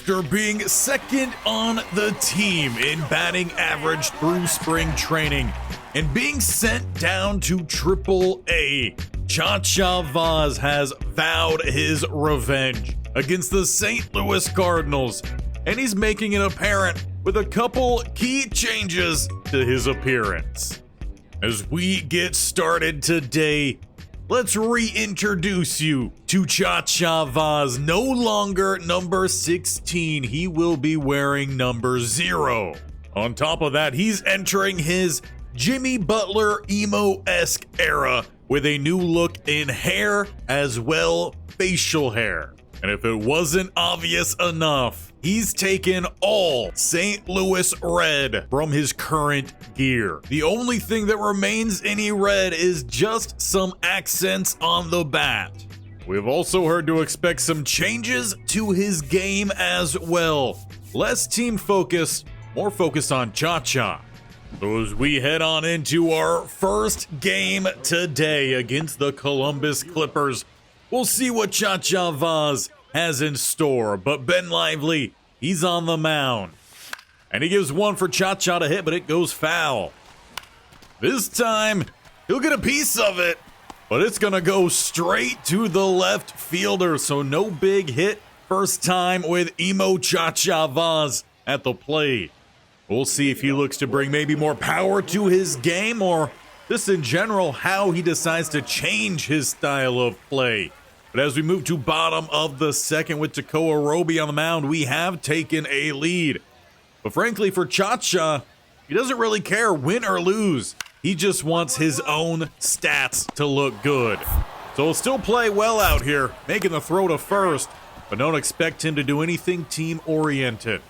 After being second on the team in batting average through spring training and being sent down to Triple-A, Chacha Vauzz has vowed his revenge against the St. Louis Cardinals, and he's making it apparent with a couple key changes to his appearance. As we get started today, let's reintroduce you to Chacha Vauzz. No longer number 16, he will be wearing number 0. On top of that, he's entering his Jimmy Butler emo-esque era with a new look in hair as well facial hair. And if it wasn't obvious enough, he's taken all St. Louis red from his current gear. The only thing that remains any red is just some accents on the bat. We've also heard to expect some changes to his game as well. Less team focused, more focused on Chacha. So as we head on into our first game today against the Columbus Clippers, we'll see what Chacha Vauzz has in store. But Ben Lively, he's on the mound. And he gives one for Chacha to hit, but it goes foul. This time, he'll get a piece of it, but it's going to go straight to the left fielder. So no big hit. First time with emo Chacha Vauzz at the plate. We'll see if he looks to bring maybe more power to his game, or just in general how he decides to change his style of play. But as we move to bottom of the second with Tekoa Roby on the mound, we have taken a lead. But frankly, for Chacha, he doesn't really care win or lose. He just wants his own stats to look good. So he'll still play well out here, making the throw to first, but don't expect him to do anything team-oriented.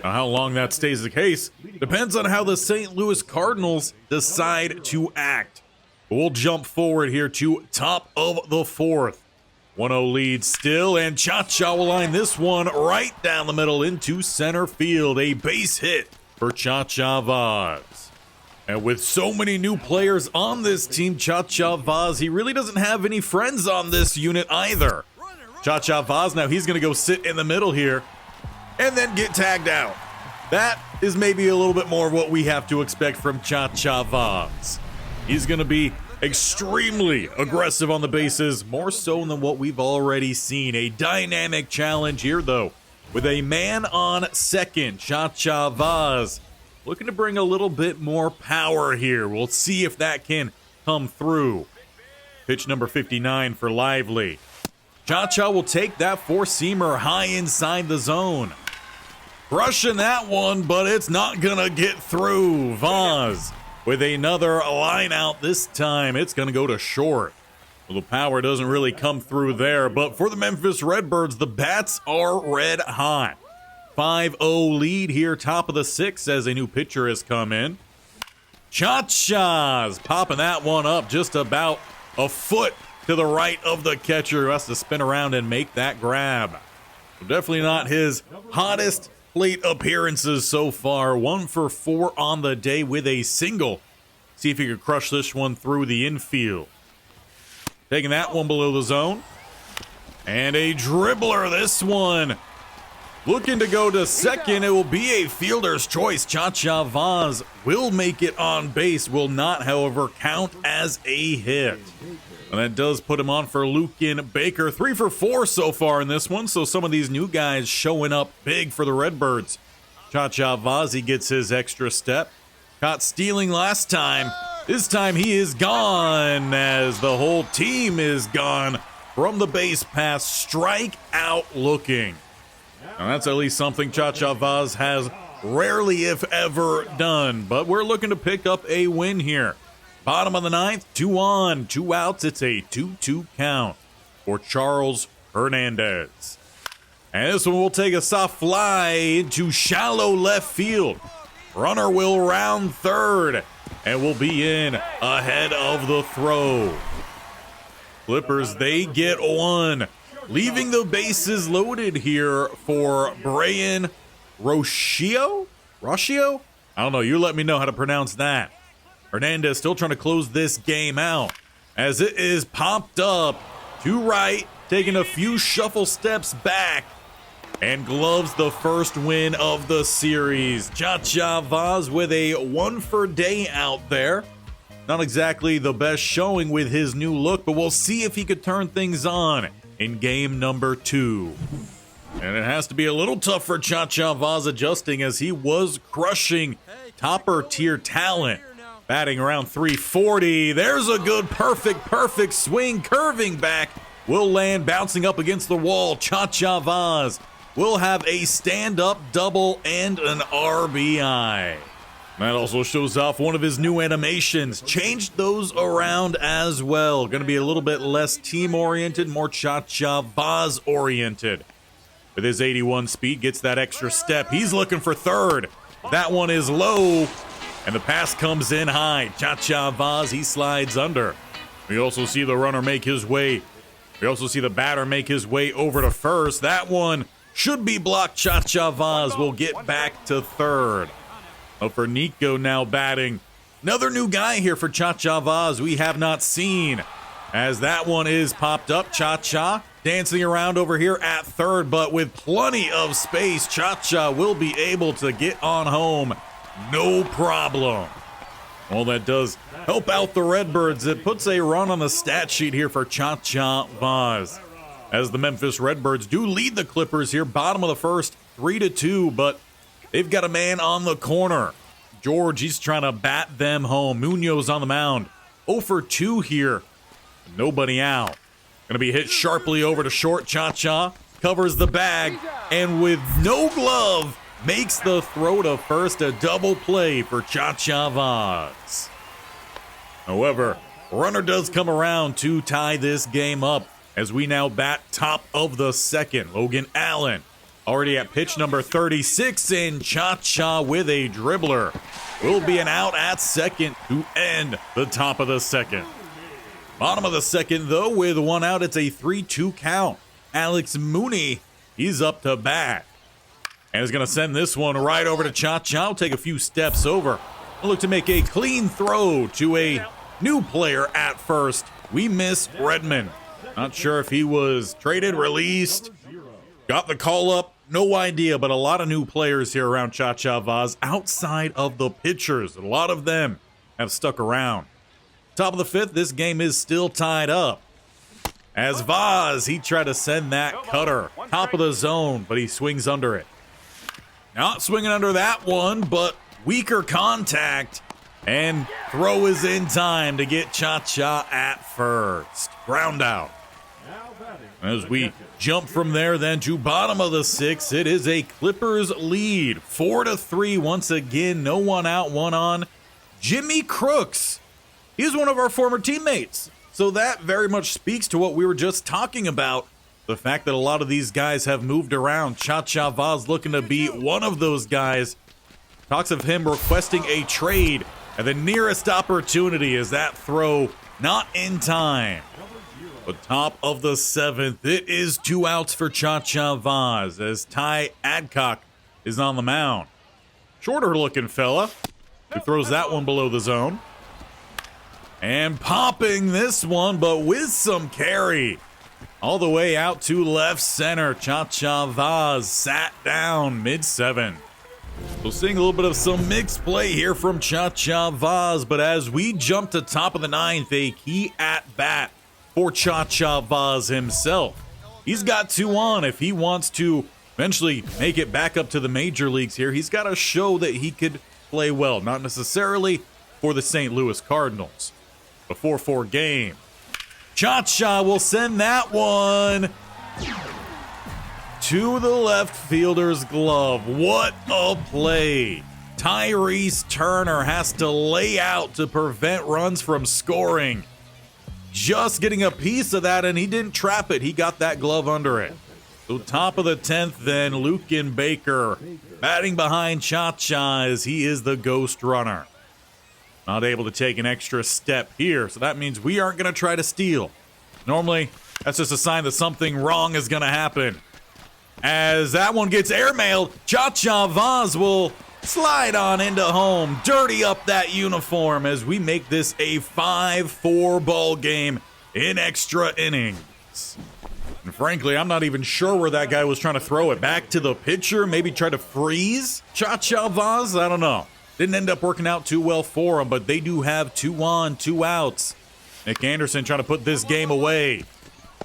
Now, how long that stays the case depends on how the St. Louis Cardinals decide to act. But we'll jump forward here to top of the fourth. 1-0 lead still, and Chacha will line this one right down the middle into center field. A base hit for Chacha Vauzz. And with so many new players on this team, Chacha Vauzz, he really doesn't have any friends on this unit either. Chacha Vauzz, now he's going to go sit in the middle here and then get tagged out. That is maybe a little bit more of what we have to expect from Chacha Vauzz. He's going to be extremely aggressive on the bases, more so than what we've already seen. A dynamic challenge here, though, with a man on second. Chacha Vauzz looking to bring a little bit more power here. We'll see if that can come through. Pitch number 59 for Lively. Chacha will take that four-seamer high inside the zone. Crushing that one, but it's not gonna get through. Vauzz with another line out. This time it's gonna go to short. Well, the power doesn't really come through there, but for the Memphis Redbirds, the bats are red hot. 5-0 lead here, top of the sixth, as a new pitcher has come in. Chacha's popping that one up just about a foot to the right of the catcher, who has to spin around and make that grab. So definitely not his hottest plate appearances so far. 1 for 4 on the day with a single. See if he could crush this one through the infield. Taking that one below the zone. And a dribbler, this one. Looking to go to second. It will be a fielder's choice. Chacha Vauzz will make it on base. Will not, however, count as a hit. And that does put him on for Lucan Baker. 3 for 4 so far in this one. So some of these new guys showing up big for the Redbirds. Chacha Vauzz, he gets his extra step. Caught stealing last time. This time he is gone, as the whole team is gone from the base pass. Strike out looking. And that's at least something Chacha Vauzz has rarely, if ever, done. But we're looking to pick up a win here. Bottom of the ninth, 2 on, 2 outs. It's a 2-2 count for Charles Hernandez. And this one will take a soft fly into shallow left field. Runner will round third and will be in ahead of the throw. Clippers, they get one. Leaving the bases loaded here for Brian Rocio? I don't know. You let me know how to pronounce that. Hernandez still trying to close this game out as it is popped up to right, taking a few shuffle steps back, and gloves the first win of the series. Chacha Vauzz with a 1 for day out there. Not exactly the best showing with his new look, but we'll see if he could turn things on in game number 2. And it has to be a little tough for Chacha Vauzz adjusting, as he was crushing topper tier talent. Batting around 340. There's a good perfect swing, curving back. Will land, bouncing up against the wall. Chacha Vauzz will have a stand-up double and an RBI. That also shows off one of his new animations. Changed those around as well. Going to be a little bit less team-oriented, more Chacha Vauzz-oriented. With his 81 speed, gets that extra step. He's looking for third. That one is low, and the pass comes in high. Chacha Vauzz, he slides under. We also see the runner make his way. We also see the batter make his way over to first. That one should be blocked. Chacha Vauzz will get back to third. For Nico now batting. Another new guy here for Chacha Vauzz we have not seen, as that one is popped up. Chacha dancing around over here at third, but with plenty of space, Chacha will be able to get on home. No problem. Well, that does help out the Redbirds. It puts a run on the stat sheet here for Chacha Vauzz, as the Memphis Redbirds do lead the Clippers here. Bottom of the first, 3-2, but they've got a man on the corner. George, he's trying to bat them home. Munoz on the mound. 0 for 2 here. Nobody out. Going to be hit sharply over to short. Chacha covers the bag, and with no glove, makes the throw to first. A double play for Chacha Vauzz. However, runner does come around to tie this game up, as we now bat top of the second. Logan Allen already at pitch number 36, and Chacha with a dribbler will be an out at second to end the top of the second. Bottom of the second, though, with 1 out, it's a 3-2 count. Alex Mooney, he's up to bat, and is going to send this one right over to Chacha. I'll take a few steps over. I'll look to make a clean throw to a new player at first. We miss Redmond. Not sure if he was traded, released, got the call up. No idea, but a lot of new players here around Chacha Vauzz outside of the pitchers. A lot of them have stuck around. Top of the fifth, this game is still tied up, as Vauzz, he tried to send that cutter top of the zone, but he swings under it. Not swinging under that one, but weaker contact, and throw is in time to get Chacha at first. Ground out. As we jump from there then to bottom of the sixth, it is a Clippers lead, 4-3 once again. No one out, one on. Jimmy Crooks, he's one of our former teammates, so that very much speaks to what we were just talking about. The fact that a lot of these guys have moved around. Chacha Vauzz looking to be one of those guys. Talks of him requesting a trade, and the nearest opportunity is that throw not in time. But top of the seventh, it is 2 outs for Chacha Vauzz, as Ty Adcock is on the mound. Shorter looking fella who throws that one below the zone. And popping this one, but with some carry. All the way out to left center. Chacha Vauzz sat down mid-7. So seeing a little bit of some mixed play here from Chacha Vauzz, but as we jump to top of the ninth, a key at bat for Chacha Vauzz himself. He's got 2 on. If he wants to eventually make it back up to the major leagues here, he's got to show that he could play well. Not necessarily for the St. Louis Cardinals. A 4-4 game. Chacha will send that one to the left fielder's glove. What a play. Tyrese Turner has to lay out to prevent runs from scoring. Just getting a piece of that, and he didn't trap it. He got that glove under it. So top of the 10th then, Lucan Baker batting behind Chacha as he is the ghost runner. Not able to take an extra step here, so that means we aren't going to try to steal. Normally, that's just a sign that something wrong is going to happen. As that one gets airmailed, Chacha Vauzz will slide on into home, dirty up that uniform as we make this a 5-4 ball game in extra innings. And And frankly, I'm not even sure where that guy was trying to throw it. Back to the pitcher, maybe try to freeze Chacha Vauzz? I don't know. Didn't end up working out too well for him, but they do have 2 on, 2 outs. Nick Anderson trying to put this game away.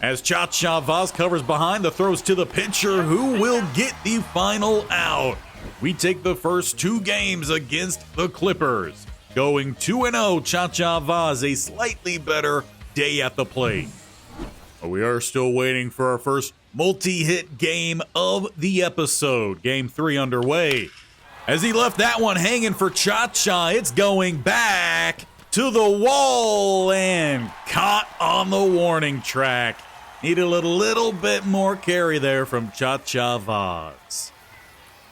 As Chacha Vauzz covers behind, the throws to the pitcher, who will get the final out. We take the first 2 games against the Clippers. Going 2-0, Chacha Vauzz, a slightly better day at the plate. But we are still waiting for our first multi-hit game of the episode. Game 3 underway. As he left that one hanging for Chacha, it's going back to the wall and caught on the warning track. Needed a little bit more carry there from Chacha Vauzz.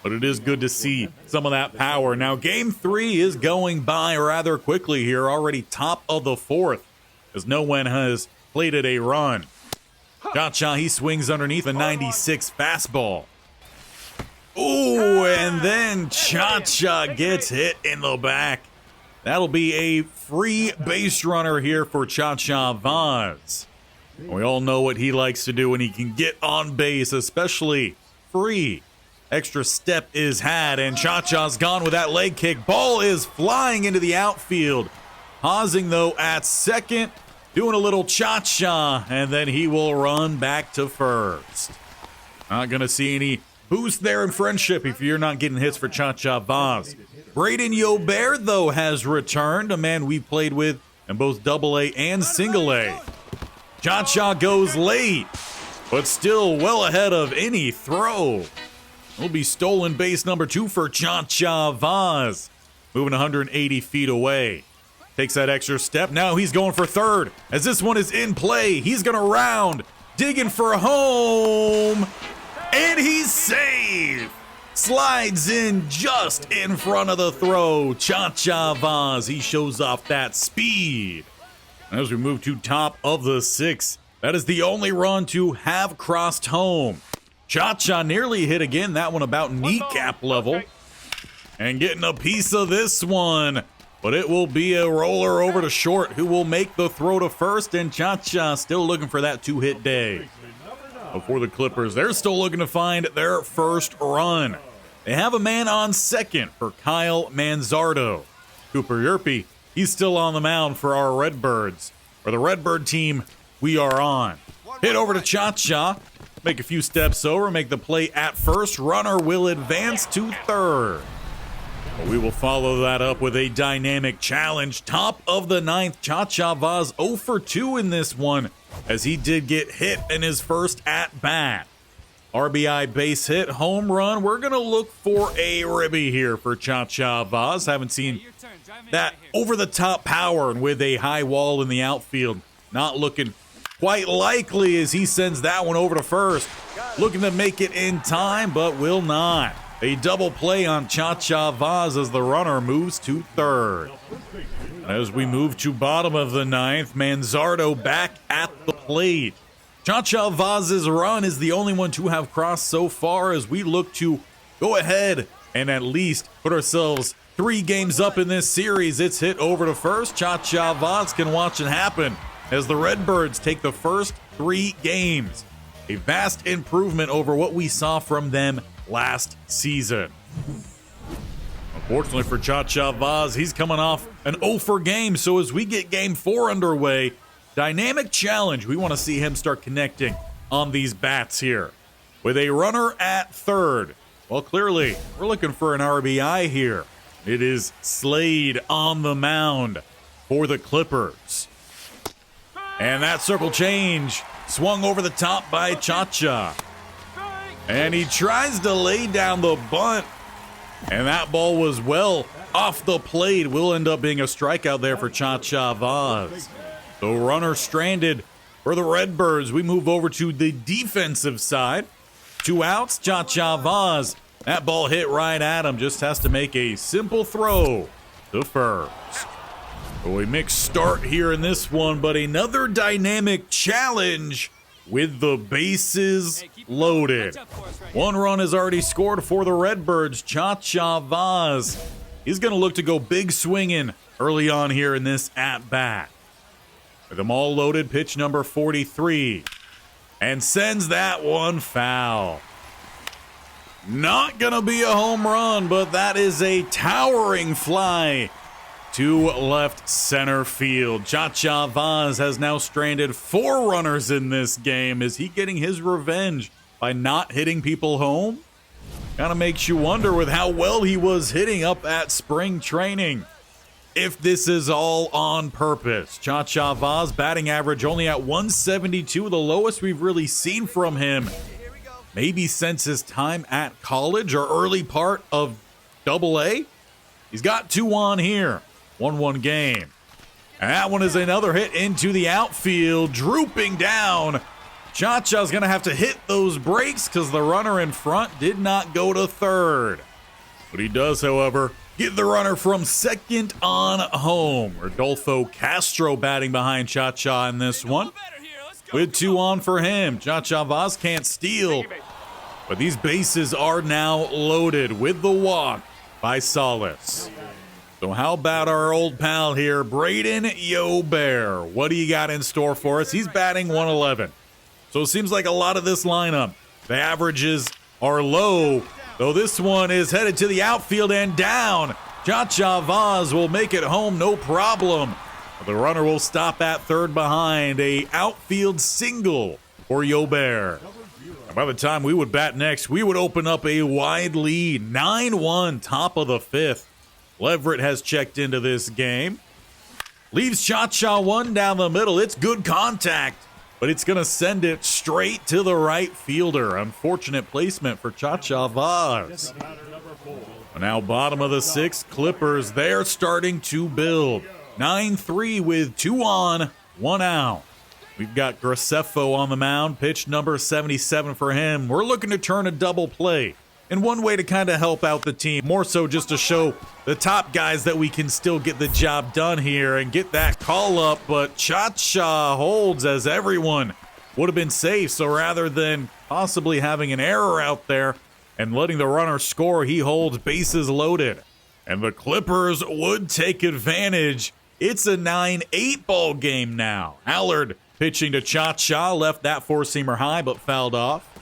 But it is good to see some of that power. Now, game 3 is going by rather quickly here, already top of the 4th, as no one has plated a run. Chacha, he swings underneath a 96 fastball. Ooh, and then Chacha gets hit in the back. That'll be a free base runner here for Chacha Vauzz. We all know what he likes to do when he can get on base, especially free. Extra step is had, and Chacha's gone with that leg kick. Ball is flying into the outfield. Pausing, though, at second. Doing a little cha-cha, and then he will run back to first. Not going to see any boost there in friendship if you're not getting hits for Chacha Vauzz. Braden Yobert, though, has returned, a man we played with in both Double-A and Single-A. Chacha goes late, but still well ahead of any throw. Will be stolen base number 2 for Chacha Vauzz. Moving 180 feet away. Takes that extra step. Now he's going for third. As this one is in play, he's going to round. Digging for home. And he's safe. Slides in just in front of the throw. Chacha Vauzz, he shows off that speed. As we move to top of the 6th, that is the only run to have crossed home. Chacha nearly hit again. That one about kneecap level. And getting a piece of this one. But it will be a roller over to short, who will make the throw to first, and Chacha still looking for that 2-hit day. Before the Clippers, they're still looking to find their first run. They have a man on second for Kyle Manzardo. Cooper Yerpe, he's still on the mound for our Redbirds. For the Redbird team, we are on. Hit over to Chacha, make a few steps over, make the play at first. Runner will advance to third. We will follow that up with a dynamic challenge. Top of the 9th, Chacha Vauzz 0 for 2 in this one, as he did get hit in his first at-bat. RBI base hit, home run. We're going to look for a ribby here for Chacha Vauzz. Haven't seen that over-the-top power and with a high wall in the outfield. Not looking quite likely as he sends that one over to first. Looking to make it in time, but will not. A double play on Chacha Vauzz as the runner moves to third. As we move to bottom of the 9th, Manzardo back at the plate. Chacha Vauzz's run is the only one to have crossed so far as we look to go ahead and at least put ourselves 3 games up in this series. It's hit over to first. Chacha Vauzz can watch it happen as the Redbirds take the first 3 games. A vast improvement over what we saw from them last season. Unfortunately for Chacha Vauzz, he's coming off an 0 for game, so as we get game 4 underway, dynamic challenge. We want to see him start connecting on these bats here. With a runner at third. Well, clearly, we're looking for an RBI here. It is Slade on the mound for the Clippers. And that circle change swung over the top by Chacha. And he tries to lay down the bunt. And that ball was well off the plate. Will end up being a strikeout there for Chacha Vauzz. The runner stranded for the Redbirds. We move over to the defensive side. 2 outs, Chacha Vauzz. That ball hit right at him. Just has to make a simple throw to first. So a mixed start here in this one, but another dynamic challenge with the bases loaded. 1 run is already scored for the Redbirds. Chacha Vauzz, he's going to look to go big swinging early on here in this at-bat. With them all loaded, pitch number 43. and sends that one foul. Not gonna be a home run, but that is a towering fly to left center field. Chacha Vauzz has now stranded 4 runners in this game. Is he getting his revenge by not hitting people home? Kind of makes you wonder with how well he was hitting up at spring training. If this is all on purpose. Chacha Vauzz batting average only at 172, the lowest we've really seen from him. Maybe since his time at college or early part of AA. He's got 2 on here. 1-1 game. And that one is another hit into the outfield, drooping down. Chacha's going to have to hit those brakes because the runner in front did not go to third. But he does, however, get the runner from second on home. Rodolfo Castro batting behind Chacha in this one. With 2 on for him. Chacha Vauzz can't steal, but these bases are now loaded with the walk by Salas. So how about our old pal here, Braden Yobert? What do you got in store for us? He's batting 111. So it seems like a lot of this lineup, the averages are low, though this one is headed to the outfield and down. Chacha Vauzz will make it home, no problem. The runner will stop at third behind. A outfield single for Yobert. By the time we would bat next, we would open up a wide lead. 9-1, top of the 5th. Leverett has checked into this game. Leaves Chacha 1 down the middle. It's good contact, but it's going to send it straight to the right fielder. Unfortunate placement for Chacha Vauzz. Now bottom of the 6th, Clippers, they're starting to build. 9-3 with 2 on, 1 out. We've got Graceffo on the mound, pitch number 77 for him. We're looking to turn a double play. And one way to kind of help out the team, more so just to show the top guys that we can still get the job done here and get that call up. But Chacha holds as everyone would have been safe. So rather than possibly having an error out there and letting the runner score, he holds bases loaded. And the Clippers would take advantage. It's a 9-8 ball game now. Allard pitching to Chacha, left that 4-seamer high but fouled off.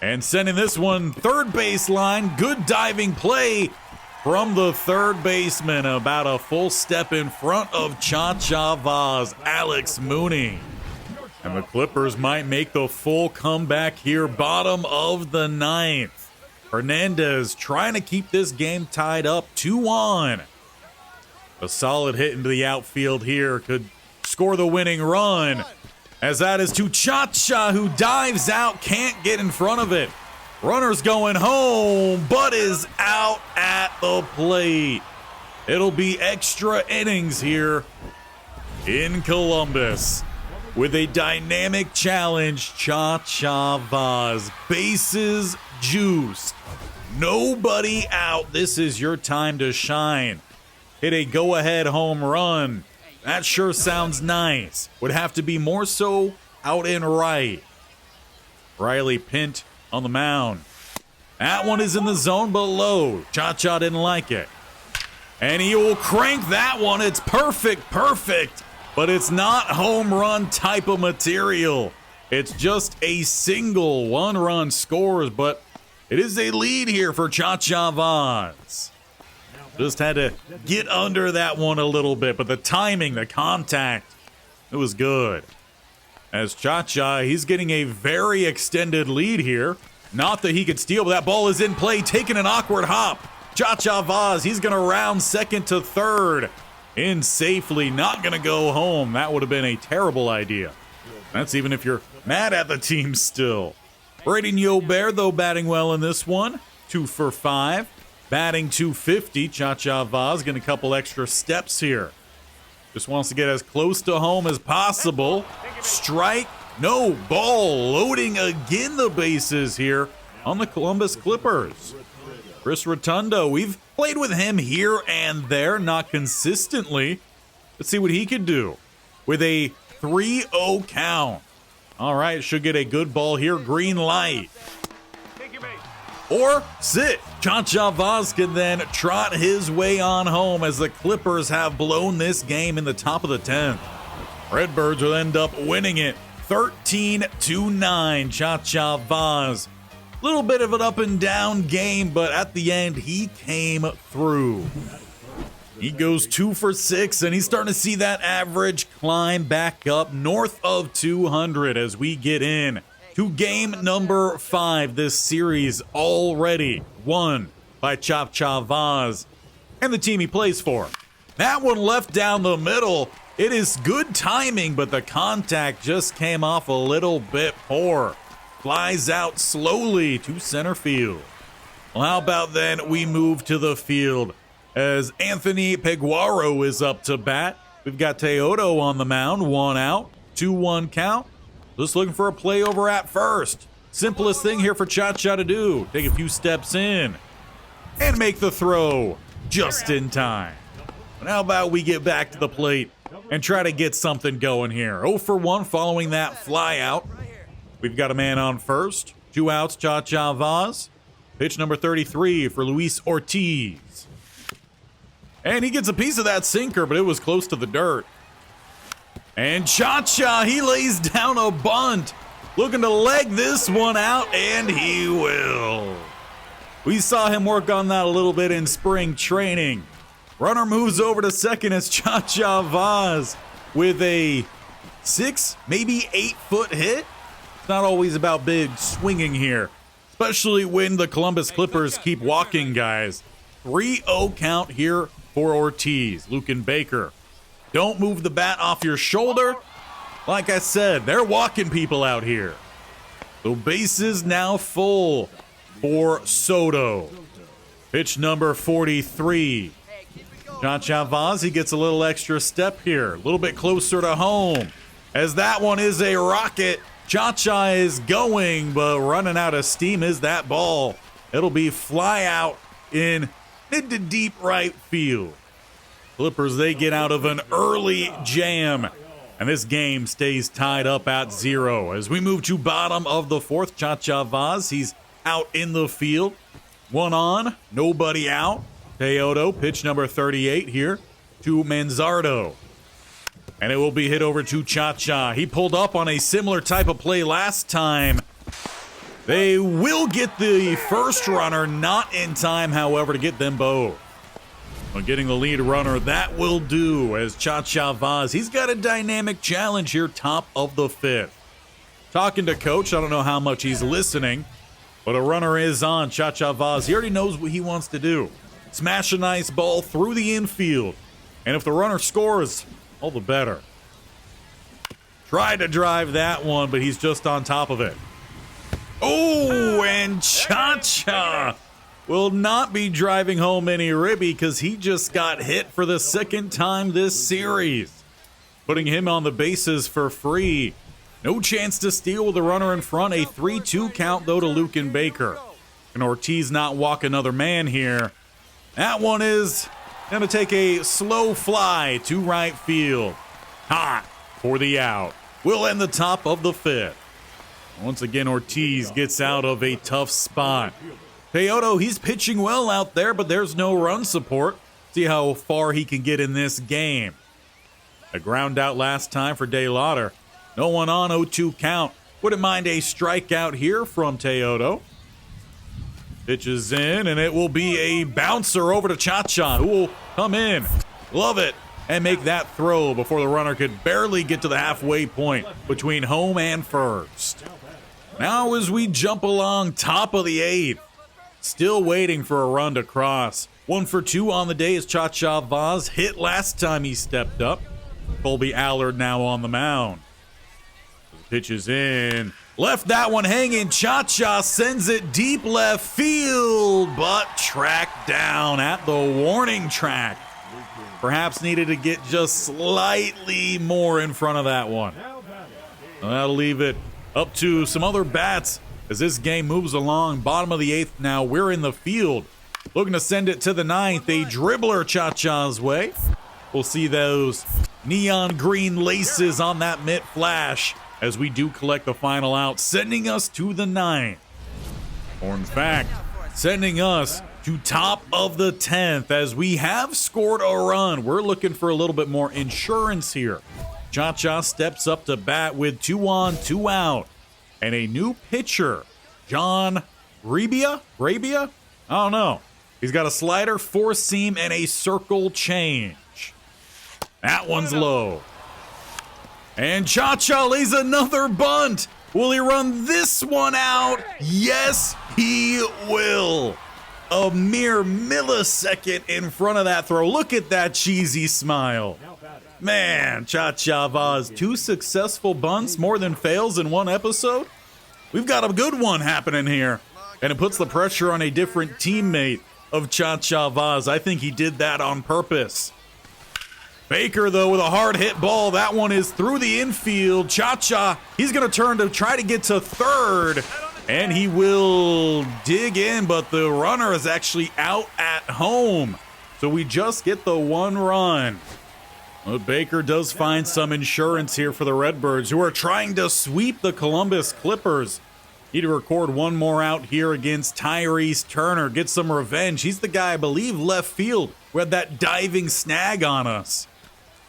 And sending this one third baseline. Good diving play from the third baseman. About a full step in front of Chacha Vauzz, Alex Mooney. And the Clippers might make the full comeback here. Bottom of the 9th. Hernandez trying to keep this game tied up. 2 on. A solid hit into the outfield here could score the winning run. As that is to Chacha, who dives out, can't get in front of it. Runner's going home, but is out at the plate. It'll be extra innings here in Columbus with a dynamic challenge. Chacha Vauzz, bases juiced, nobody out. This is your time to shine. Hit a go-ahead home run. That sure sounds nice. Would have to be more so out and right. Riley Pint on the mound. That one is in the zone but low. Chacha didn't like it. And he will crank that one. It's perfect. But it's not home run type of material. It's just a single 1-run scores, but it is a lead here for Chacha Vauzz. Just had to get under that one a little bit, but the timing, the contact, it was good. As Chacha, he's getting a very extended lead here. Not that he could steal, but that ball is in play, taking an awkward hop. Chacha Vauzz, he's going to round second to third. In safely, not going to go home. That would have been a terrible idea. That's even if you're mad at the team still. Braden Yobert, though, batting well in this one. 2 for 5. Batting 250, Chacha Vauzz getting a couple extra steps here. Just wants to get as close to home as possible. Strike, no ball. Loading again the bases here on the Columbus Clippers. Chris Rotundo, we've played with him here and there, not consistently. Let's see what he can do with a 3-0 count. All right, should get a good ball here. Green light. Or sit. Chacha Vauzz can then trot his way on home as the Clippers have blown this game in the top of the 10th. Redbirds will end up winning it 13-9, Chacha Vauzz. Little bit of an up and down game, but at the end, he came through. He goes 2 for 6, and he's starting to see that average climb back up north of 200 as we get in to game number 5. This series already won by Chacha Vauzz and the team he plays for. That one left down the middle. It is good timing, but the contact just came off a little bit poor. Flies out slowly to center field. Well, how about then we move to the field as Anthony Peguaro is up to bat. We've got Teodo on the mound, 1 out, 2-1 count. Just looking for a play over at first. Simplest thing here for Chacha to do. Take a few steps in and make the throw just in time. But how about we get back to the plate and try to get something going here. 0 for 1 following that fly out. We've got a man on first. 2 outs, Chacha Vauzz. Pitch number 33 for Luis Ortiz. And he gets a piece of that sinker, but it was close to the dirt. And Chacha, he lays down a bunt. Looking to leg this one out, and he will. We saw him work on that a little bit in spring training. Runner moves over to second as Chacha Vauzz with a 6, maybe 8 foot hit. It's not always about big swinging here, especially when the Columbus Clippers keep walking guys. 3-0 count here for Ortiz. Lucan Baker, don't move the bat off your shoulder. Like I said, they're walking people out here. The bases now full for Soto. Pitch number 43. Chacha Vauzz, he gets a little extra step here, a little bit closer to home. As that one is a rocket, Chacha is going, but running out of steam is that ball. It'll be fly out in mid to deep right field. Clippers, they get out of an early jam, and this game stays tied up at 0. As we move to bottom of the 4th, Chacha Vauzz, he's out in the field. 1 on, nobody out. Teodo, pitch number 38 here to Manzardo. And it will be hit over to Chacha. He pulled up on a similar type of play last time. They will get the first runner, not in time, however, to get them both. Well, getting the lead runner, that will do as Chacha Vauzz, he's got a dynamic challenge here, top of the 5th. Talking to coach, I don't know how much he's listening, but a runner is on. Chacha Vauzz, he already knows what he wants to do. Smash a nice ball through the infield. And if the runner scores, all the better. Tried to drive that one, but he's just on top of it. Oh, and Chacha will not be driving home any ribby because he just got hit for the 2nd time this series. Putting him on the bases for free. No chance to steal with the runner in front. A 3-2 count, though, to Lucan Baker. And Ortiz not walk another man here. That one is going to take a slow fly to right field. Hot for the out. We'll end the top of the 5th. Once again, Ortiz gets out of a tough spot. Teodo, he's pitching well out there, but there's no run support. See how far he can get in this game. A ground out last time for De Lauder. No one on, 0-2 count. Wouldn't mind a strikeout here from Teodo. Pitches in, and it will be a bouncer over to Chacha, who will come in, love it, and make that throw before the runner could barely get to the halfway point between home and first. Now as we jump along top of the 8th, still waiting for a run to cross. 1 for 2 on the day as Chacha Vauzz hit last time he stepped up. Colby Allard now on the mound. Pitches in. Left that one hanging. Chacha sends it deep left field, but tracked down at the warning track. Perhaps needed to get just slightly more in front of that one. That'll leave it up to some other bats as this game moves along. Bottom of the 8th now. We're in the field. Looking to send it to the 9th. A dribbler Chacha's way. We'll see those neon green laces on that mitt flash as we do collect the final out, sending us to the 9th. Or in fact, sending us to top of the 10th as we have scored a run. We're looking for a little bit more insurance here. Chacha steps up to bat with 2 on, 2 out. And a new pitcher, John Rabia? I don't know. He's got a slider, 4-seam, and a circle change. That one's low. And Chacha lays another bunt. Will he run this one out? Yes, he will. A mere millisecond in front of that throw. Look at that cheesy smile. Man, Chacha Vauzz, 2 successful bunts, more than fails in 1 episode. We've got a good one happening here. And it puts the pressure on a different teammate of Chacha Vauzz. I think he did that on purpose. Baker, though, with a hard hit ball. That one is through the infield. Chacha, he's going to turn to try to get to third. And he will dig in, but the runner is actually out at home. So we just get the 1 run. But Baker does find some insurance here for the Redbirds, who are trying to sweep the Columbus Clippers. Need to record 1 more out here against Tyrese Turner. Get some revenge. He's the guy, I believe, left field, who had that diving snag on us.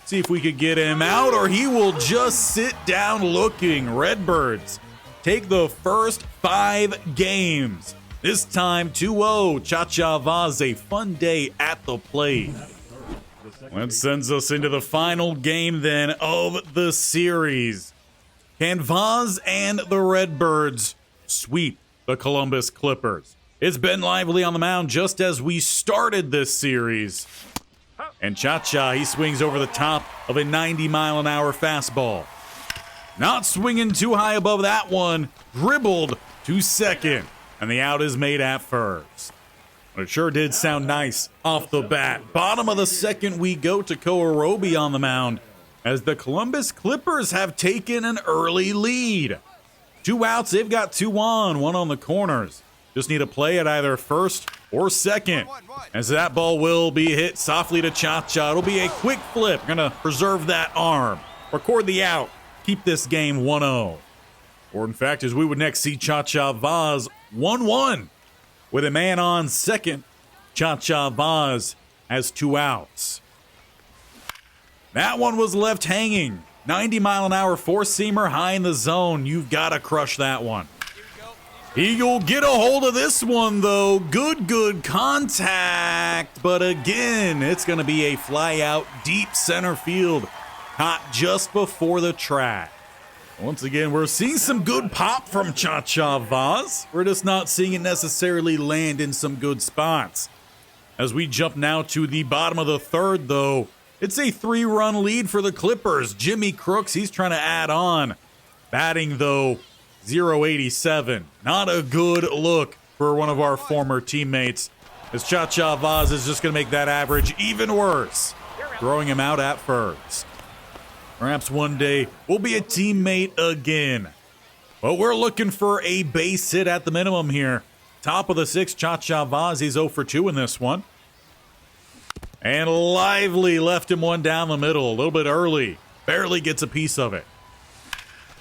See if we could get him out, or he will just sit down looking. Redbirds take the first 5 games. This time 2-0. Chacha Vauzz, a fun day at the plate. That sends us into the final game then of the series. Can Vauzz and the Redbirds sweep the Columbus Clippers? It's been lively on the mound just as we started this series. And Chacha, he swings over the top of a 90-mile-an-hour fastball. Not swinging too high above that one. Dribbled to second. And the out is made at first. It sure did sound nice off the bat. Bottom of the second, we go to Koorobi on the mound as the Columbus Clippers have taken an early lead. 2 outs, they've got 2 on, 1 on the corners. Just need a play at either first or second. As that ball will be hit softly to Chacha. It'll be a quick flip. Gonna preserve that arm. Record the out. Keep this game 1-0. Or in fact, as we would next see Chacha Vauzz 1-1. With a man on second, Chacha Vauzz has 2 outs. That one was left hanging. 90-mile-an-hour 4-seamer high in the zone. You've got to crush that one. Eagle get a hold of this one, though. Good contact. But again, it's going to be a fly out deep center field. Caught just before the track. Once again, we're seeing some good pop from Chacha Vauzz. We're just not seeing it necessarily land in some good spots. As we jump now to the bottom of the third, though, it's a 3-run lead for the Clippers. Jimmy Crooks, he's trying to add on. Batting, though, .087. Not a good look for one of our former teammates. As Chacha Vauzz is just going to make that average even worse. Throwing him out at first. Perhaps one day we'll be a teammate again. But we're looking for a base hit at the minimum here. Top of the 6th, Chacha Vauzz. He's 0 for 2 in this one. And Lively left him one down the middle a little bit early. Barely gets a piece of it.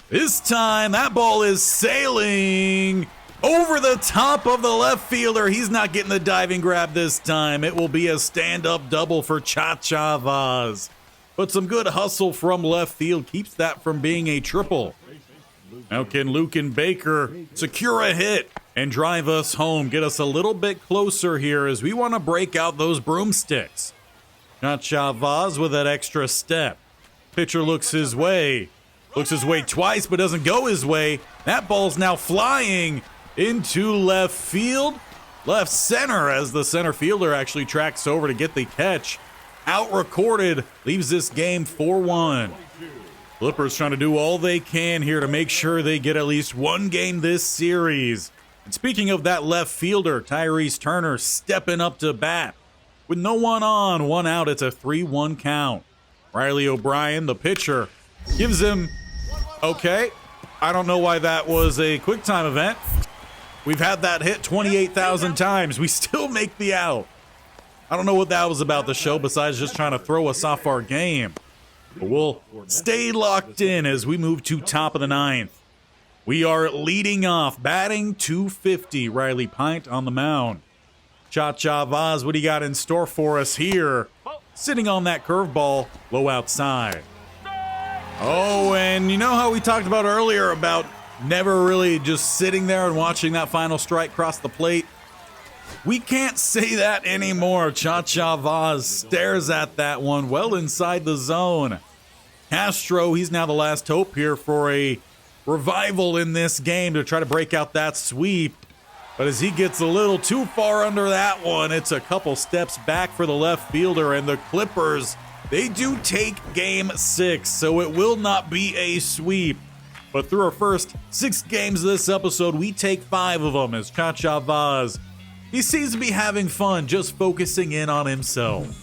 This time, that ball is sailing over the top of the left fielder. He's not getting the diving grab this time. It will be a stand-up double for Chacha Vauzz. But some good hustle from left field keeps that from being a triple. Now can Luke and Baker secure a hit and drive us home, get us a little bit closer here as we want to break out those broomsticks. Chacha Vauzz with that extra step. Pitcher looks his way twice but doesn't go his way. That ball's now flying into left field, left center as the center fielder actually tracks over to get the catch. Out recorded, leaves this game 4-1. Clippers trying to do all they can here to make sure they get at least one game this series. And speaking of that left fielder, Tyrese Turner stepping up to bat. With no one on, 1 out, it's a 3-1 count. Riley O'Brien, the pitcher, gives him, okay, I don't know why that was a quick time event. We've had that hit 28,000 times. We still make the out. I don't know what that was about the show besides just trying to throw us off our game. But we'll stay locked in as we move to top of the 9th. We are leading off, batting .250. Riley Pint on the mound. Chacha Vauzz, what do you got in store for us here? Sitting on that curveball, low outside. Oh, and you know how we talked about earlier about never really just sitting there and watching that final strike cross the plate? We can't say that anymore. Chacha Vauzz stares at that one well inside the zone. Castro, he's now the last hope here for a revival in this game to try to break out that sweep. But as he gets a little too far under that one, it's a couple steps back for the left fielder, and the Clippers, they do take game 6, so it will not be a sweep. But through our first 6 games of this episode, we take 5 of them as Chacha Vauzz, he seems to be having fun just focusing in on himself.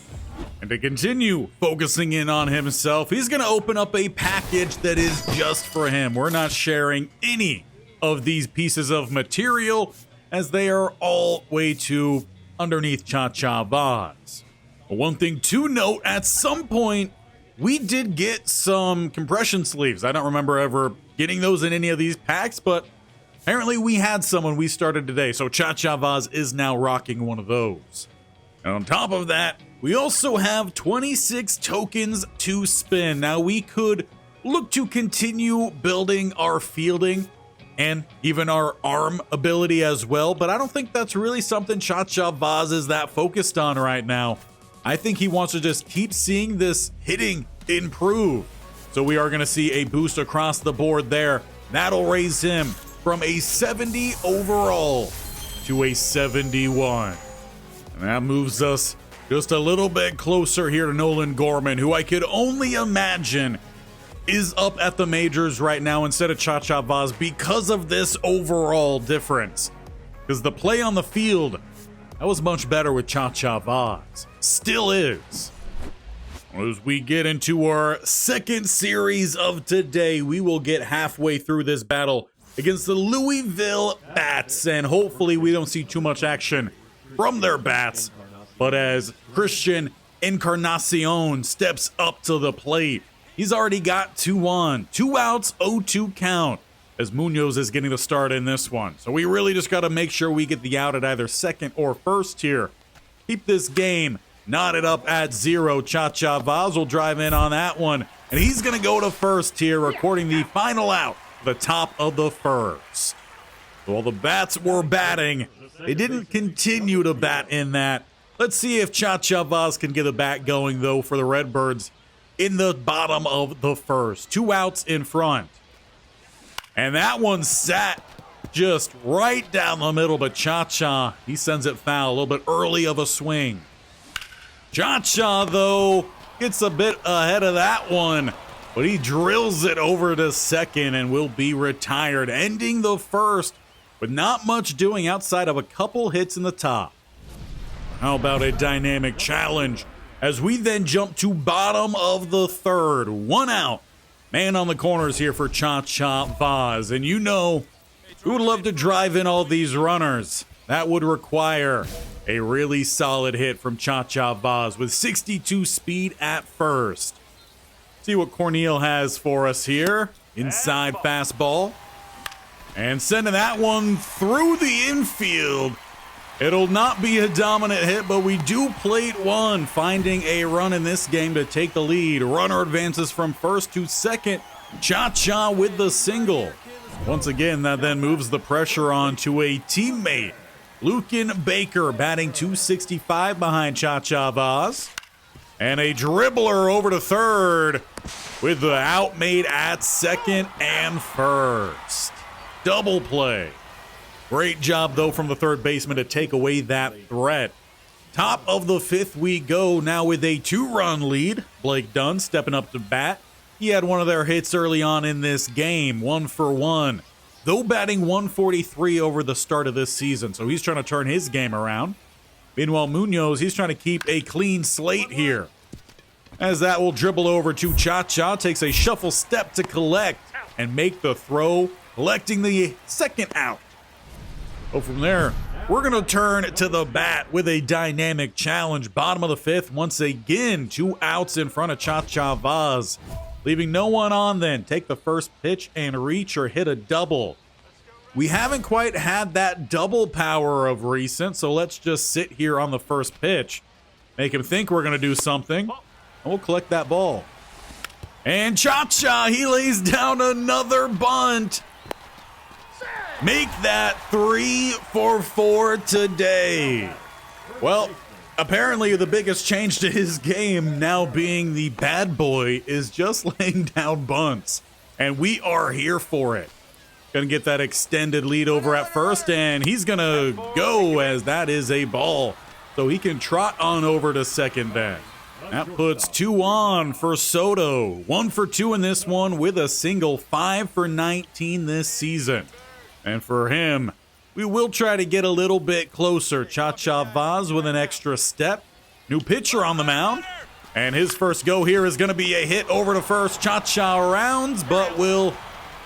And to continue focusing in on himself, he's going to open up a package that is just for him. We're not sharing any of these pieces of material as they are all way too underneath Chacha Vauzz. But one thing to note, at some point, we did get some compression sleeves. I don't remember ever getting those in any of these packs, but apparently we had some when we started today. So Chacha Vauzz is now rocking one of those. And on top of that, we also have 26 tokens to spin. Now we could look to continue building our fielding and even our arm ability as well, but I don't think that's really something Chacha Vauzz is that focused on right now. I think he wants to just keep seeing this hitting improve. So we are going to see a boost across the board there. That'll raise him from a 70 overall to a 71. And that moves us just a little bit closer here to Nolan Gorman, who I could only imagine is up at the majors right now instead of Chacha Vauzz because of this overall difference. Because the play on the field, that was much better with Chacha Vauzz. Still is. As we get into our second series of today, we will get halfway through this battle against the Louisville Bats, and hopefully we don't see too much action from their bats. But as Christian Encarnacion steps up to the plate, he's already got 2 on, 2 outs, 0-2 count, as Munoz is getting the start in this one. So we really just got to make sure we get the out at either second or first here. Keep this game knotted up at 0. Chacha Vauzz will drive in on that one, and he's going to go to first here, recording the final out, the top of the first. While the bats were batting, they didn't continue to bat in that. Let's see if Chacha Vauzz can get a bat going, though, for the Redbirds in the bottom of the first. 2 outs in front. And that one sat just right down the middle, but Chacha, he sends it foul. A little bit early of a swing. Chacha, though, gets a bit ahead of that one, but he drills it over to second and will be retired, ending the first with not much doing outside of a couple hits in the top. How about a dynamic challenge as we then jump to bottom of the third. 1 out. Man on the corners here for Chacha Vauzz. And you know, we would love to drive in all these runners. That would require a really solid hit from Chacha Vauzz with 62 speed at first. See what Cornel has for us here. Inside fastball. And sending that one through the infield. It'll not be a dominant hit, but we do plate 1, finding a run in this game to take the lead. Runner advances from first to second. Chacha with the single. Once again, that then moves the pressure on to a teammate. Lucan Baker batting .265 behind Chacha Vauzz. And a dribbler over to third with the out made at second and first. Double play. Great job, though, from the third baseman to take away that threat. Top of the 5th we go now with a 2-run lead. Blake Dunn stepping up to bat. He had one of their hits early on in this game, 1 for 1. Though batting .143 over the start of this season, so he's trying to turn his game around. Meanwhile, Munoz, he's trying to keep a clean slate here. As that will dribble over to Chacha, takes a shuffle step to collect and make the throw, collecting the second out. So from there, we're going to turn to the bat with a dynamic challenge. Bottom of the 5th, once again, 2 outs in front of Chacha Vauzz. Leaving no one on then. Take the first pitch and reach or hit a double. We haven't quite had that double power of recent, so let's just sit here on the first pitch. Make him think we're going to do something, and we'll collect that ball. And Chacha, he lays down another bunt. Make that 3 for 4 today. Well, apparently the biggest change to his game, now being the bad boy, is just laying down bunts. And we are here for it. Gonna get that extended lead over at first, and he's gonna go as that is a ball. So he can trot on over to second then. That puts 2 on for Soto. 1 for 2 in this one with a single, 5 for 19 this season. And for him, we will try to get a little bit closer. Chacha Vauzz with an extra step. New pitcher on the mound. And his first go here is going to be a hit over to first. Chacha rounds, but will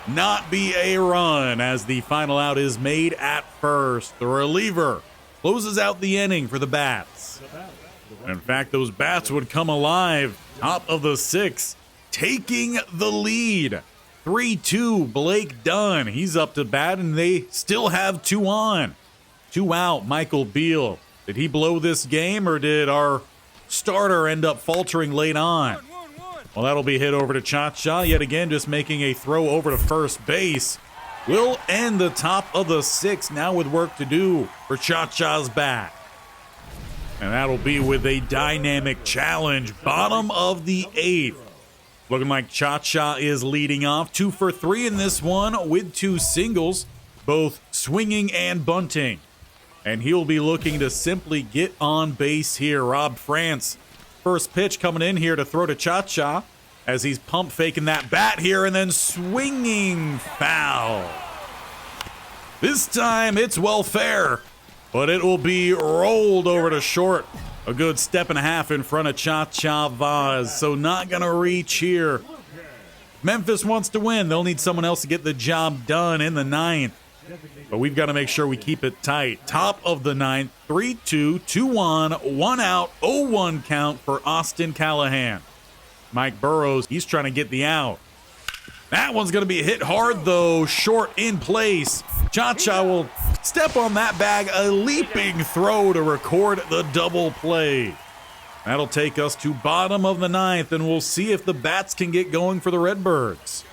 not be a run as the final out is made at first. The reliever closes out the inning for the Bats. In fact, those Bats would come alive. Top of the 6th, taking the lead. 3-2, Blake Dunn. He's up to bat, and they still have 2 on. 2 out, Michael Beal. Did he blow this game, or did our starter end up faltering late on? Well, that'll be hit over to Chacha. Yet again, just making a throw over to first base. Will end the top of the 6th now with work to do for Chacha's bat. And that'll be with a dynamic challenge. Bottom of the 8th. Looking like Chacha is leading off. 2 for 3 in this one with 2 singles, both swinging and bunting. And he'll be looking to simply get on base here. Rob France, first pitch coming in here to throw to Chacha as he's pump faking that bat here and then swinging foul. This time it's well fair, but it will be rolled over to short. A good step and a half in front of Chacha Vauzz, so not going to reach here. Memphis wants to win. They'll need someone else to get the job done in the 9th. But we've got to make sure we keep it tight. Top of the 9th, 3-2, 2 on, 1 out, 0-1 count for Austin Callahan. Mike Burrows, he's trying to get the out. That one's going to be hit hard, though, short in place. Chacha will step on that bag, a leaping throw to record the double play. That'll take us to bottom of the 9th, and we'll see if the Bats can get going for the Redbirds.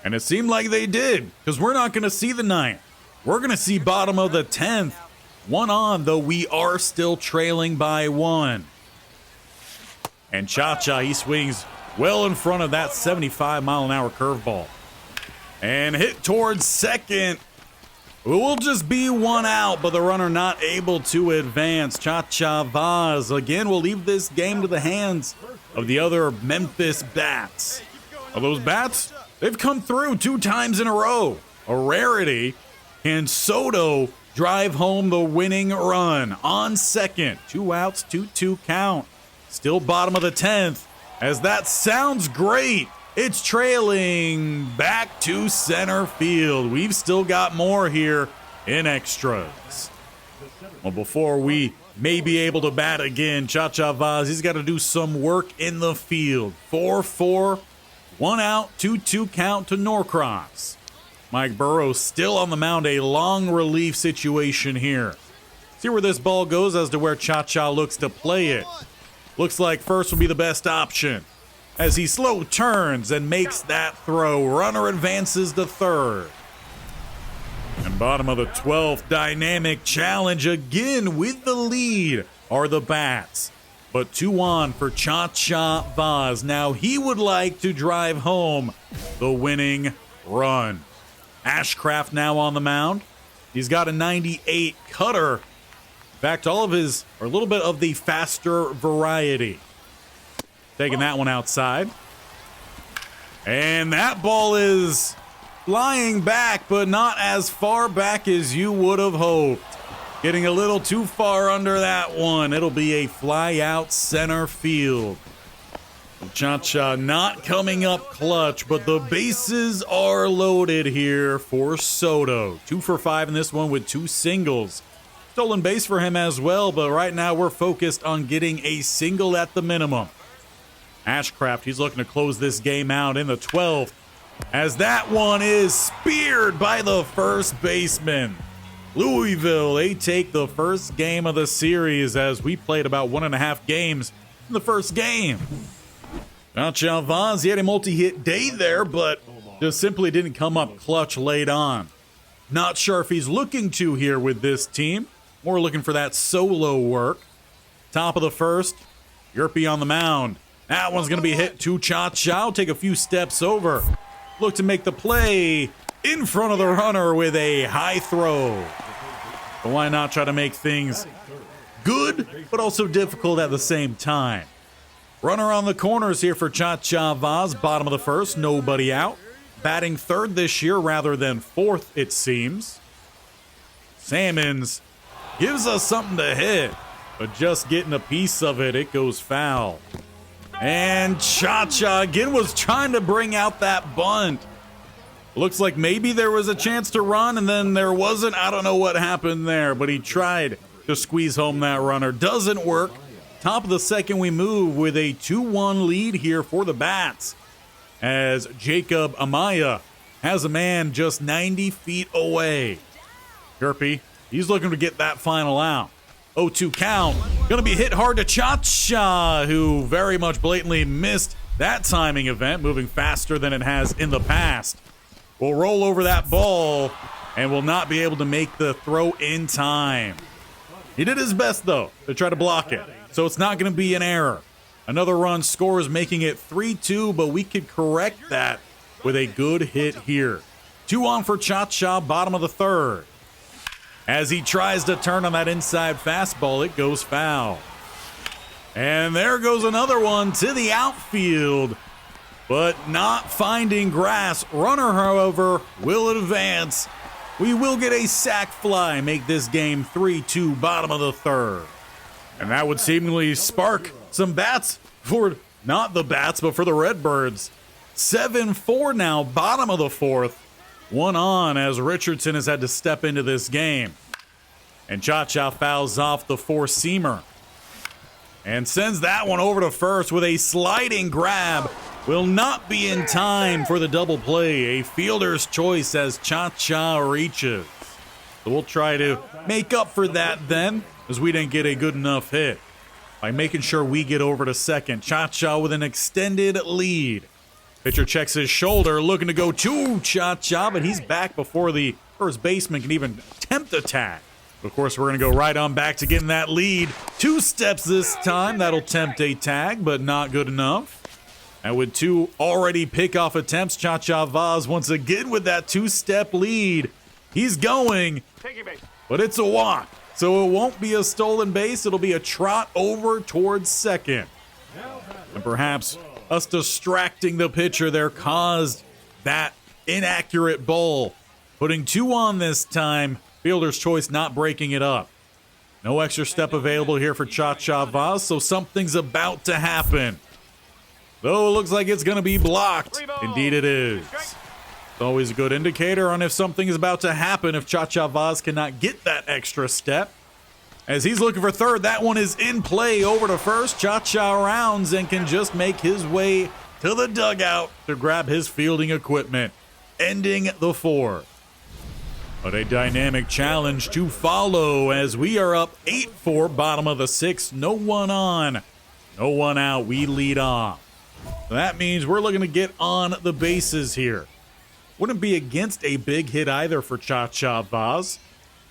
And it seemed like they did, because we're not going to see the 9th. We're going to see bottom of the 10th. 1 on, though we are still trailing by 1. And Chacha, he swings well in front of that 75-mile-an-hour curveball. And hit towards second. It will just be 1 out, but the runner not able to advance. Chacha Vauzz again will leave this game to the hands of the other Memphis Bats. Well, those Bats, they've come through 2 times in a row. A rarity. Can Soto drive home the winning run on second? 2 outs, 2-2 count. Still bottom of the 10th. As that sounds great, it's trailing back to center field. We've still got more here in extras. Well, before we may be able to bat again, Chacha Vauzz, he's got to do some work in the field. 4-4, 1 out, 2-2 count to Norcross. Mike Burrows still on the mound, a long relief situation here. See where this ball goes as to where Chacha looks to play it. Looks like first will be the best option as he slow turns and makes that throw. Runner advances to third. And bottom of the 12th, dynamic challenge again with the lead are the Bats. But 2 on for Chacha Vauzz. Now he would like to drive home the winning run. Ashcraft now on the mound. He's got a 98 cutter. In fact, all of his are a little bit of the faster variety. Taking that one outside. And that ball is flying back, but not as far back as you would have hoped. Getting a little too far under that one. It'll be a fly out center field. Chacha not coming up clutch, but the bases are loaded here for Soto. 2 for 5 in this one with 2 singles. Stolen base for him as well, but right now we're focused on getting a single at the minimum. Ashcraft, he's looking to close this game out in the 12th, as that one is speared by the first baseman. Louisville, they take the first game of the series as we played about 1.5 games in the first game. Chacha Vauzz, he had a multi-hit day there, but just simply didn't come up clutch late on. Not sure if he's looking to here with this team. More looking for that solo work. Top of the first, Yerpy on the mound. That one's going to be hit to Chacha. Take a few steps over. Look to make the play in front of the runner with a high throw. But why not try to make things good, but also difficult at the same time? Runner on the corners here for Chacha Vauzz. Bottom of the first, nobody out. Batting third this year rather than fourth, it seems. Salmons gives us something to hit, but just getting a piece of it, it goes foul. And Chacha again was trying to bring out that bunt. Looks like maybe there was a chance to run, and then there wasn't. I don't know what happened there, but he tried to squeeze home that runner. Doesn't work. Top of the second, we move with a 2-1 lead here for the Bats, as Jacob Amaya has a man just 90 feet away. Yerpy, he's looking to get that final out. 0-2 count. Going to be hit hard to Chacha, who very much blatantly missed that timing event, moving faster than it has in the past. Will roll over that ball and will not be able to make the throw in time. He did his best, though, to try to block it, so it's not going to be an error. Another run scores, making it 3-2, but we could correct that with a good hit here. 2 on for Chacha, bottom of the third. As he tries to turn on that inside fastball, it goes foul. And there goes another one to the outfield, but not finding grass. Runner, however, will advance. We will get a sac fly, make this game 3-2, bottom of the third. And that would seemingly spark some bats for, not the Bats, but for the Redbirds. 7-4 now, bottom of the fourth. 1 on as Richardson has had to step into this game. And Chacha fouls off the four-seamer and sends that one over to first with a sliding grab. Will not be in time for the double play. A fielder's choice as Chacha reaches. So we'll try to make up for that then, as we didn't get a good enough hit, by making sure we get over to second. Chacha with an extended lead. Pitcher checks his shoulder, looking to go to Chacha, but he's back before the first baseman can even attempt a tag. Of course, we're going to go right on back to getting that lead. 2 steps this time. That'll tempt a tag, but not good enough. And with 2 already pickoff attempts, Chacha Vauzz once again with that 2-step lead. He's going, but it's a walk. So it won't be a stolen base. It'll be a trot over towards second. And perhaps us distracting the pitcher there caused that inaccurate ball. Putting 2 on this time. Fielder's choice not breaking it up. No extra step available here for Chacha Vauzz, so something's about to happen. Though it looks like it's going to be blocked. Indeed it is. It's always a good indicator on if something is about to happen if Chacha Vauzz cannot get that extra step. As he's looking for third, that one is in play over to first. Chacha rounds and can just make his way to the dugout to grab his fielding equipment, ending the 4th. But a dynamic challenge to follow as we are up 8-4, bottom of the 6th. No one on, no one out. We lead off. That means we're looking to get on the bases here. Wouldn't be against a big hit either for Chacha Vauzz.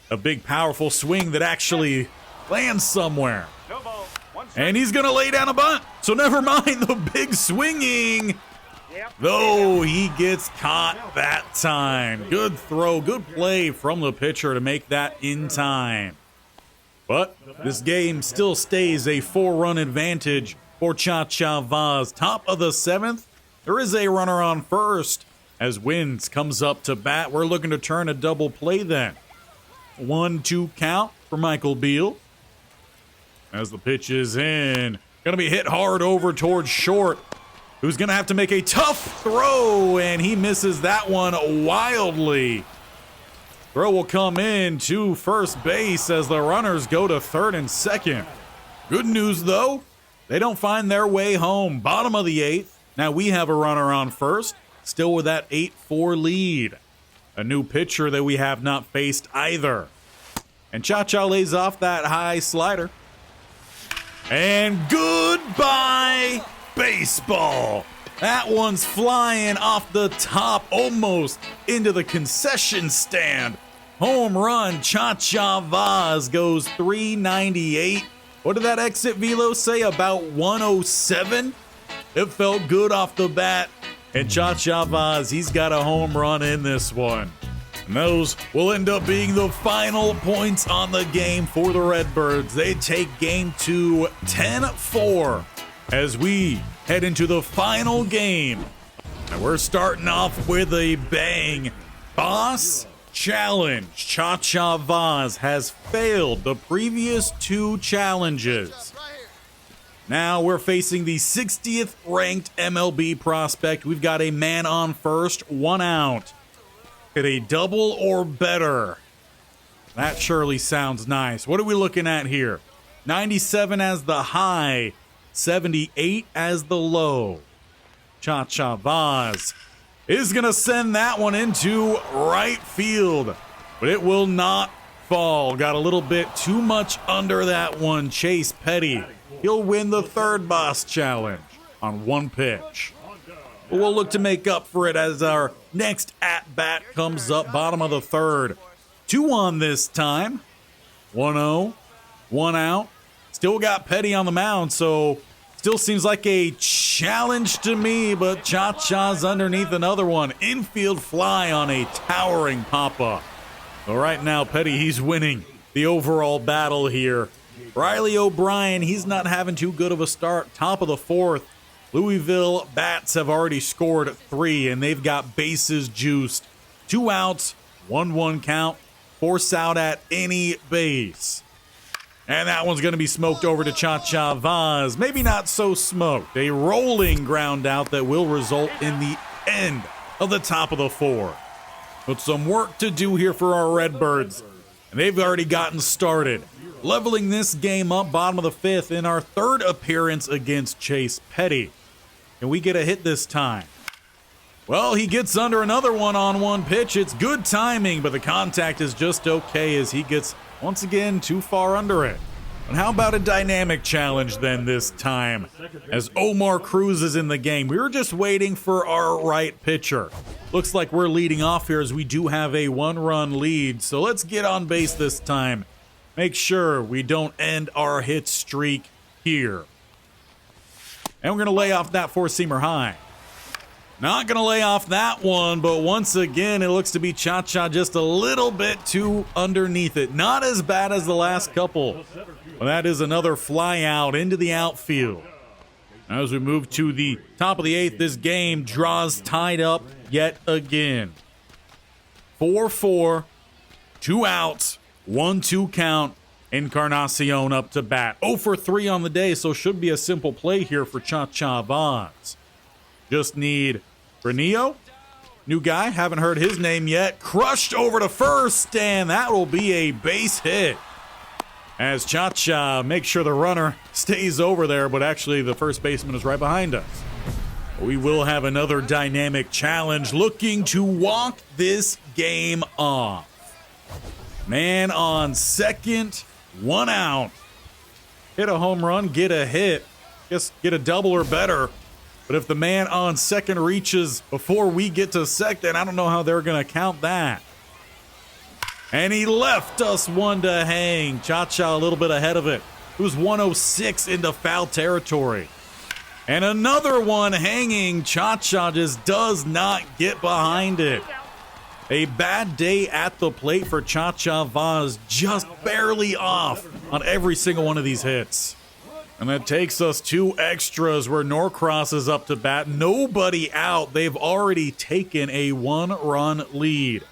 A big, powerful swing that actually lands somewhere. And he's going to lay down a bunt. So never mind the big swinging. Though he gets caught that time. Good throw, good play from the pitcher to make that in time. But this game still stays a 4-run advantage for Chacha Vauzz. Top of the 7th, there is a runner on first as Wins comes up to bat. We're looking to turn a double play then. 1-2 count for Michael Beal. As the pitch is in, going to be hit hard over towards short, who's going to have to make a tough throw, and he misses that one wildly. Throw will come in to first base as the runners go to third and second. Good news, though, they don't find their way home. Bottom of the 8th. Now we have a runner on first, still with that 8-4 lead. A new pitcher that we have not faced either. And Chacha lays off that high slider. And goodbye baseball. That one's flying off the top, almost into the concession stand. Home run. Chacha Vauzz goes 398. What did that exit velo say? About 107? It felt good off the bat. And Chacha Vauzz, he's got a home run in this one. And those will end up being the final points on the game for the Redbirds. They take game 2 10-4 as we head into the final game. And we're starting off with a bang. Boss challenge. Chacha Vauzz has failed the previous 2 challenges. Now we're facing the 60th ranked MLB prospect. We've got a man on first, 1 out. Hit a double or better. That surely sounds nice. What are we looking at here? 97 as the high, 78 as the low. Chacha Vauzz is going to send that one into right field, but it will not fall. Got a little bit too much under that one. Chase Petty, he'll win the third boss challenge on 1 pitch. But we'll look to make up for it as our next at-bat comes up, bottom of the third. 2 on this time. 1-0, 1 out. Still got Petty on the mound, so still seems like a challenge to me, but Chacha's underneath another one. Infield fly on a towering pop-up. So right now, Petty, he's winning the overall battle here. Riley O'Brien, he's not having too good of a start. Top of the 4th. Louisville Bats have already scored 3, and they've got bases juiced. 2 outs, 1-1 count, force out at any base. And that one's going to be smoked over to Chacha Vauzz. Maybe not so smoked. A rolling ground out that will result in the end of the top of the 4th. But some work to do here for our Redbirds, and they've already gotten started. Leveling this game up, bottom of the 5th, in our 3rd appearance against Chase Petty. Can we get a hit this time? Well, he gets under another one on 1 pitch. It's good timing, but the contact is just okay as he gets, once again, too far under it. And how about a dynamic challenge then this time? As Omar Cruz is in the game, we were just waiting for our right pitcher. Looks like we're leading off here as we do have a 1-run lead. So let's get on base this time. Make sure we don't end our hit streak here. And we're going to lay off that 4-seamer high. Not going to lay off that one, but once again, it looks to be Chacha just a little bit too underneath it. Not as bad as the last couple. But that is another fly out into the outfield. As we move to the top of the 8th, this game draws tied up yet again. 4-4, 2 outs, 1-2 count. Encarnacion up to bat. 0 for 3 on the day, so should be a simple play here for Chacha Vauzz. Just need Renio. New guy, haven't heard his name yet. Crushed over to first, and that will be a base hit. As Chacha makes sure the runner stays over there, but actually the first baseman is right behind us. We will have another dynamic challenge looking to walk this game off. Man on second, 1 out. Hit a home run, get a hit. Just get a double or better. But if the man on second reaches before we get to second, I don't know how they're going to count that. And he left us one to hang. Chacha a little bit ahead of it. It was 106 into foul territory. And another one hanging. Chacha just does not get behind it. A bad day at the plate for Chacha Vauzz, just barely off on every single one of these hits. And that takes us 2 extras where Norcross is up to bat. Nobody out. They've already taken a 1-run lead.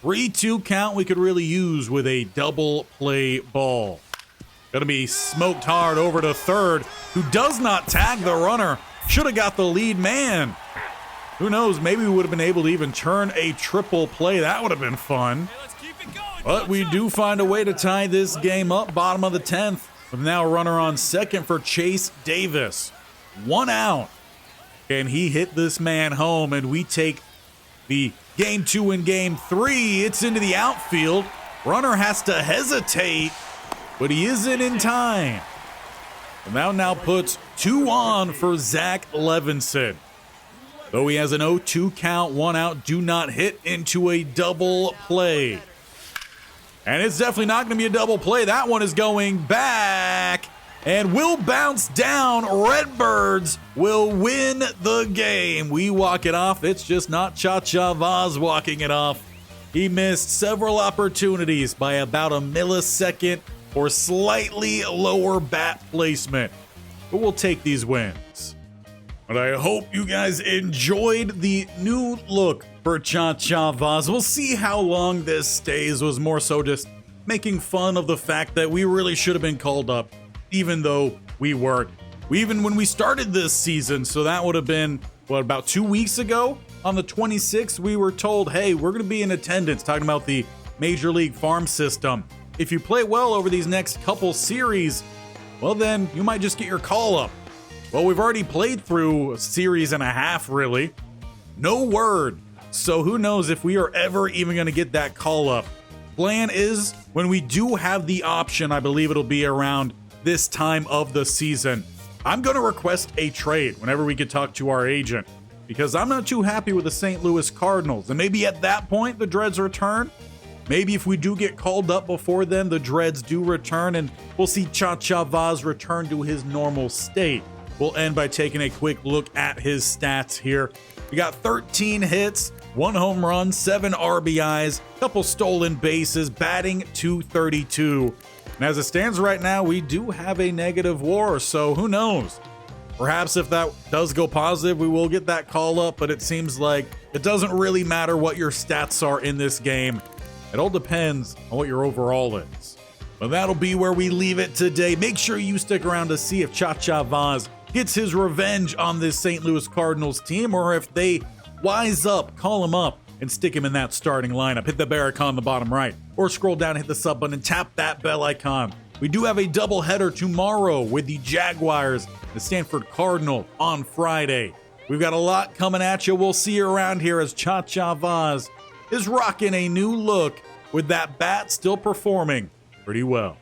3-2 count we could really use with a double play ball. Gonna be smoked hard over to third, who does not tag the runner. Should have got the lead man. Who knows, maybe we would have been able to even turn a triple play. That would have been fun. But we do find a way to tie this game up, bottom of the 10th. With now a runner on second for Chase Davis. 1 out. Can he hit this man home? And we take the game 2 and game 3. It's into the outfield. Runner has to hesitate, but he isn't in time. And that now puts 2 on for Zach Levinson. Though he has an 0-2 count, 1 out, do not hit into a double play. And it's definitely not going to be a double play. That one is going back and will bounce down. Redbirds will win the game. We walk it off. It's just not Chacha Vauzz walking it off. He missed several opportunities by about a millisecond or slightly lower bat placement. But we'll take these wins. But I hope you guys enjoyed the new look for Chacha Vauzz. We'll see how long this stays. Was more so just making fun of the fact that we really should have been called up, even though we weren't. Even when we started this season, so that would have been, about 2 weeks ago? On the 26th, we were told, hey, we're going to be in attendance, talking about the Major League Farm System. If you play well over these next couple series, well then, you might just get your call up. Well, we've already played through a series and a half, really. No word. So who knows if we are ever even going to get that call up. Plan is, when we do have the option, I believe it'll be around this time of the season, I'm going to request a trade whenever we could talk to our agent, because I'm not too happy with the St. Louis Cardinals. And maybe at that point, the Dreads return. Maybe if we do get called up before then, the Dreads do return, and we'll see Chacha Vauzz return to his normal state. We'll end by taking a quick look at his stats here. We got 13 hits, 1 home run, 7 RBIs, couple stolen bases, batting .232. And as it stands right now, we do have a negative WAR, so who knows? Perhaps if that does go positive, we will get that call up, but it seems like it doesn't really matter what your stats are in this game. It all depends on what your overall is. But that'll be where we leave it today. Make sure you stick around to see if Chacha Vauzz gets his revenge on this St. Louis Cardinals team, or if they wise up, call him up, and stick him in that starting lineup. Hit the bear icon on the bottom right, or scroll down, hit the sub button, and tap that bell icon. We do have a doubleheader tomorrow with the Jaguars and the Stanford Cardinal on Friday. We've got a lot coming at you. We'll see you around here as Chacha Vauzz is rocking a new look with that bat still performing pretty well.